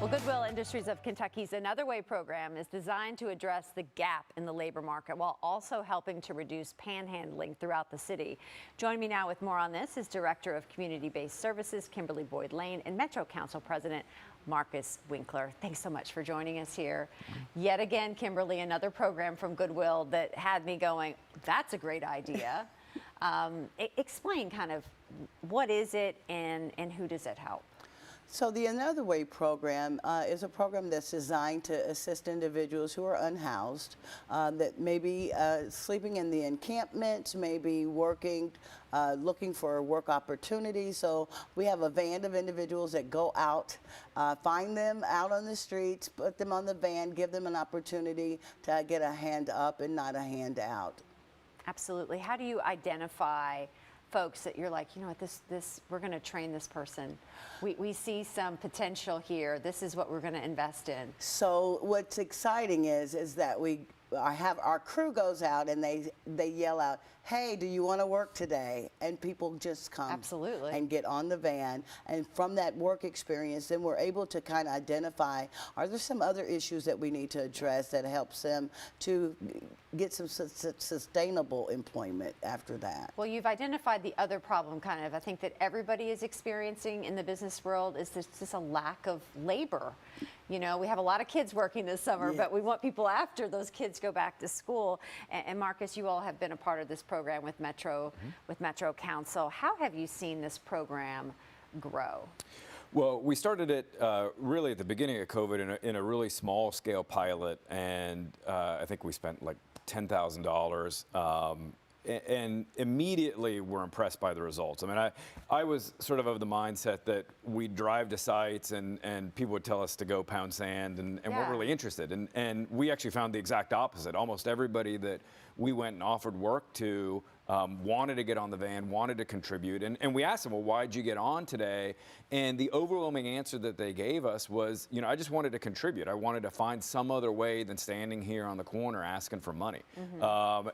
Well, Goodwill Industries of Kentucky's Another Way program is designed to address the gap in the labor market while also helping to reduce panhandling throughout the city. Joining me now with more on this is Director of Community-Based Services, Kimberly Boyd-Lane, and Metro Council President Marcus Winkler. Thanks so much for joining us here. Yet again, Kimberly, another program from Goodwill that had me going, that's a great idea. Explain kind of what is it and who does it help? So the Another Way program is a program that's designed to assist individuals who are unhoused, that may be sleeping in the encampments, maybe working, looking for work opportunities. So we have a van of individuals that go out, find them out on the streets, put them on the van, give them an opportunity to get a hand up and not a hand out. Absolutely. How do you identify folks that you're like, you know what, this we're going to train this person. We see some potential here. This is what we're going to invest in. So what's exciting is that I have our crew goes out and they yell out, hey, do you want to work today? And people just come. Absolutely. And get on the van. And from that work experience, then we're able to kind of identify, are there some other issues that we need to address that helps them to get some sustainable employment after that? Well, you've identified the other problem kind of, I think, that everybody is experiencing in the business world is there's just a lack of labor. You know, we have a lot of kids working this summer, Yes. but we want people after those kids go back to school. And Marcus, you all have been a part of this program with Metro, with Metro Council. How have you seen this program grow? Well, we started it really at the beginning of COVID in a really small scale pilot, and I think we spent like $10,000. And immediately we're impressed by the results. I mean, I was sort of the mindset that we'd drive to sites and people would tell us to go pound sand and weren't really interested. And we actually found the exact opposite. Almost everybody that we went and offered work to wanted to get on the van, wanted to contribute. And we asked them, well, why'd you get on today? And the overwhelming answer that they gave us was, you know, I just wanted to contribute. I wanted to find some other way than standing here on the corner asking for money.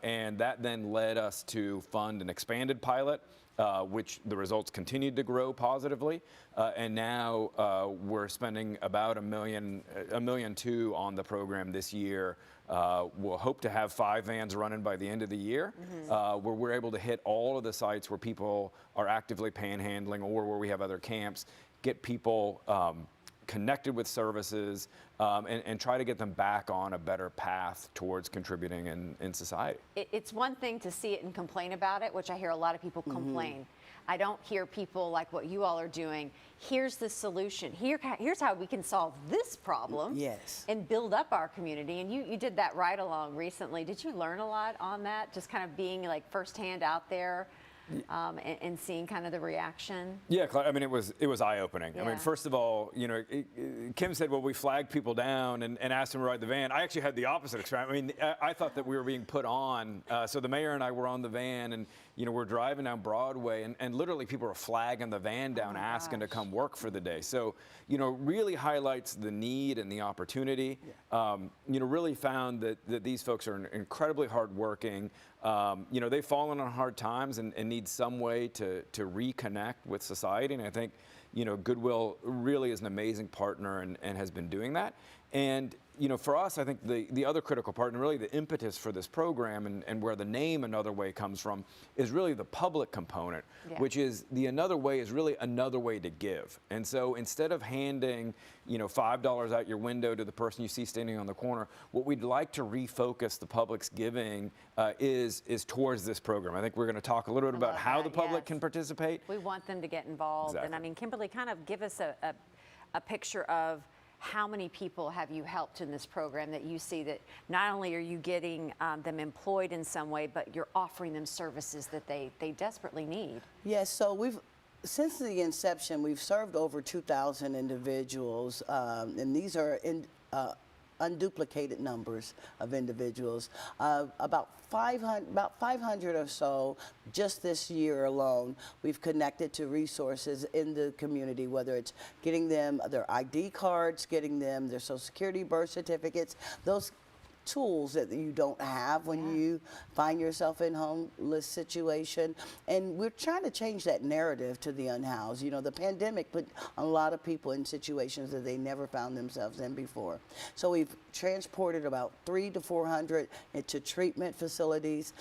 And that then led us to fund an expanded pilot, which the results continued to grow positively. And now we're spending about $1.2 million on the program this year. We'll hope to have 5 vans running by the end of the year, where we're able to hit all of the sites where people are actively panhandling or where we have other camps, get people connected with services, and try to get them back on a better path towards contributing in society. It's one thing to see it and complain about it, which I hear a lot of people complain. I don't hear people like what you all are doing. Here's the solution. Here's how we can solve this problem. Yes. And build up our community. And you did that ride along recently. Did you learn a lot on that? Just kind of being like firsthand out there and seeing kind of the reaction? Yeah, I mean, it was eye-opening. Yeah. I mean, first of all, you know, Kim said, well, we flagged people down and asked them to ride the van. I actually had the opposite experience. I mean, I thought that we were being put on. So the mayor and I were on the van, and, you know, we're driving down Broadway, and literally people were flagging the van down, asking to come work for the day. So, you know, really highlights the need and the opportunity. You know, really found that these folks are incredibly hardworking. You know, they've fallen on hard times and need some way to reconnect with society. And I think, you know, Goodwill really is an amazing partner and has been doing that. And, you know, for us, I think the other critical part and really the impetus for this program and where the name Another Way comes from is really the public component, which is the Another Way is really another way to give. And so instead of handing, you know, $5 out your window to the person you see standing on the corner, what we'd like to refocus the public's giving is towards this program. I think we're going to talk a little bit about how the public can participate. We want them to get involved. Exactly. And I mean, Kimberly, kind of give us a picture of how many people have you helped in this program that you see that not only are you getting them employed in some way, but you're offering them services that they desperately need? Yes, so since the inception, we've served over 2,000 individuals, and these are unduplicated numbers of individuals. About 500 or so just this year alone, we've connected to resources in the community, whether it's getting them their ID cards, getting them their Social Security, birth certificates, those tools that you don't have when you find yourself in homeless situation. And we're trying to change that narrative to the unhoused. You know, the pandemic put a lot of people in situations that they never found themselves in before. So we've transported about 300 to 400 into treatment facilities.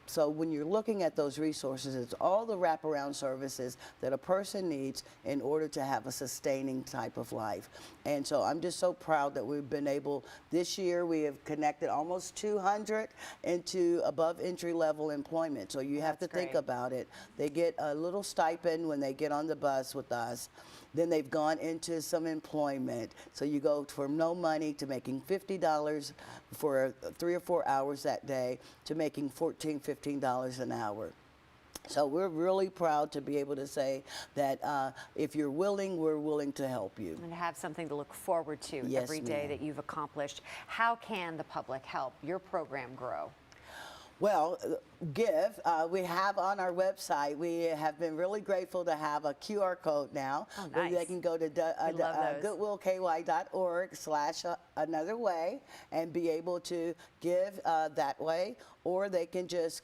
So when you're looking at those resources, it's all the wraparound services that a person needs in order to have a sustaining type of life. And so I'm just so proud that we've been able, this year we have connected almost 200 into above entry level employment. So you have to think about it. They get a little stipend when they get on the bus with us. Then they've gone into some employment. So you go from no money to making $50 for 3 or 4 hours that day to making $14, $15 an hour. So we're really proud to be able to say that if you're willing, we're willing to help you. And have something to look forward to every day that you've accomplished. How can the public help your program grow? Well, give. We have on our website, we have been really grateful to have a QR code now. Oh, nice. Where they can go to goodwillky.org/anotherway and be able to give that way, or they can just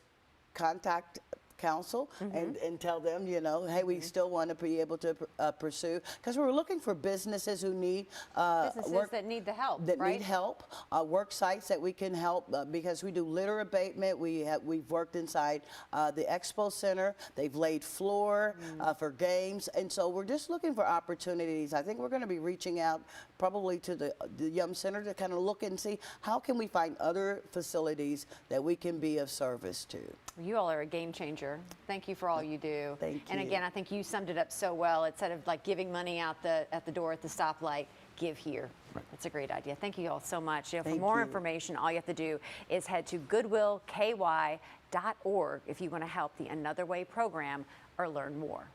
contact council and tell them, you know, hey, we still want to be able to pursue, because we're looking for businesses who need businesses that need the help, that need help, work sites that we can help, because we do litter abatement. We've worked inside the expo center. They've laid floor for games, and so we're just looking for opportunities. I think we're going to be reaching out probably to the Yum Center to kind of look and see how can we find other facilities that we can be of service to. You all are a game changer. Thank you for all you do. Thank you. And again, I think you summed it up so well. Instead of like giving money out at the door at the stoplight, give here. Right. That's a great idea. Thank you all so much. For more information, all you have to do is head to goodwillky.org if you want to help the Another Way program or learn more.